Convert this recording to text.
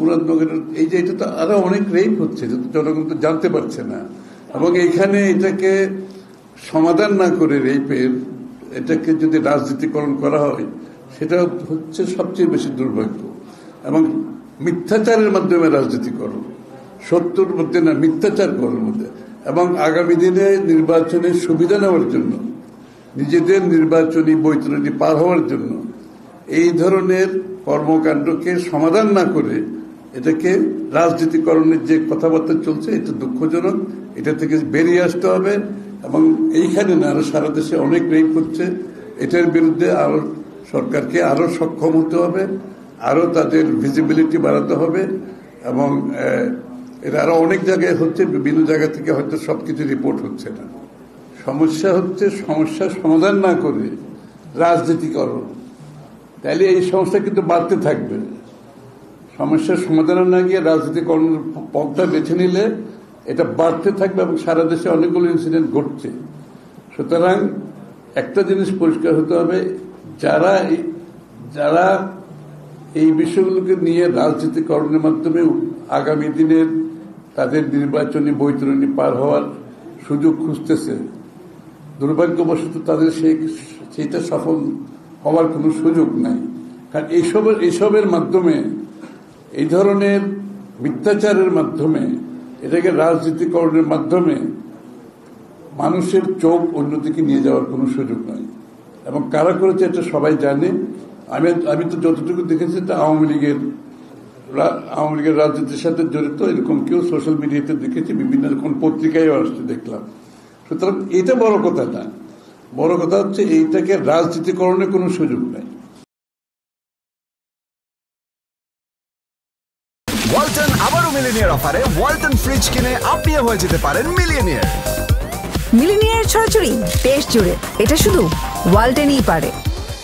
মুরাদনগরের এই যে এটা তো আরো অনেক রেপ হচ্ছে, জনগণ তো জানতে পারছে না। এবং এইখানে এটাকে সমাধান না করে রেপের এটাকে যদি রাজনীতিকরণ করা হয়, সেটা হচ্ছে সবচেয়ে বেশি দুর্ভাগ্য। এবং মিথ্যাচারের মাধ্যমে রাজনীতিকরণ, সত্যর মধ্যে না, মিথ্যাচার করার মধ্যে। এবং আগামী দিনে নির্বাচনের সুবিধা নেওয়ার জন্য, নিজেদের নির্বাচনী বৈতরণী পার হওয়ার জন্য এই ধরনের কর্মকাণ্ডকে সমাধান না করে এটাকে রাজনীতিকরণের যে কথাবার্তা চলছে, এটা দুঃখজনক। এটা থেকে বেরিয়ে আসতে হবে। এবং এইখানে না, আরো সারা দেশে অনেক রেপ হচ্ছে, এটার বিরুদ্ধে আরো সরকারকে আরো সক্ষম হতে হবে, আরো তাদের ভিজিবিলিটি বাড়াতে হবে। এবং এটা আরো অনেক জায়গায় হচ্ছে, বিভিন্ন জায়গা থেকে হয়তো সবকিছু রিপোর্ট হচ্ছে না। সমস্যা হচ্ছে সমস্যার সমাধান না করে রাজনীতিকরণ, তাইলে এই সমস্যা কিন্তু বাড়তে থাকবে। সমস্যার সমাধান না গিয়ে রাজনীতিকরণের পথটা বেছে নিলে এটা বাড়তে থাকবে এবং সারা দেশে অনেকগুলো ইনসিডেন্ট ঘটছে। সুতরাং একটা জিনিস পরিষ্কার হতে হবে, যারা এই বিষয়গুলোকে নিয়ে রাজনীতিকরণের মাধ্যমে আগামী দিনের তাদের নির্বাচনী বৈতরণী পার হওয়ার সুযোগ খুঁজতেছে, দুর্ভাগ্যবশত তাদের সেইটা সফল হওয়ার কোনো সুযোগ নাই। কারণ এইসবের মাধ্যমে, এই ধরনের মিথ্যাচারের মাধ্যমে, এটাকে রাজনীতিকরণের মাধ্যমে মানুষের চোখ অন্যদিকে নিয়ে যাওয়ার কোনো সুযোগ নাই। এবং কারা করেছে এটা সবাই জানে। আমি তো যতটুকু দেখেছি তা আওয়ামী লীগের রাজনীতির সাথে জড়িত এরকম কেউ সোশ্যাল মিডিয়াতে দেখেছি, বিভিন্ন রকম পত্রিকায় আসছে দেখলাম। সুতরাং এটা বড় কথা না, বড় কথা হচ্ছে এইটাকে রাজনীতিকরণের কোনো সুযোগ নাই। ওয়ালটন আবারও মিলিনিয়ার অফারে ওয়ালটন ফ্রিজ কিনে আপনিও হয়ে যেতে পারেন মিলিয়নিয়ার। মিলিনিয়ার ছড়াছড়ি দেশ জুড়ে, এটা শুধু ওয়ালটনই পারে।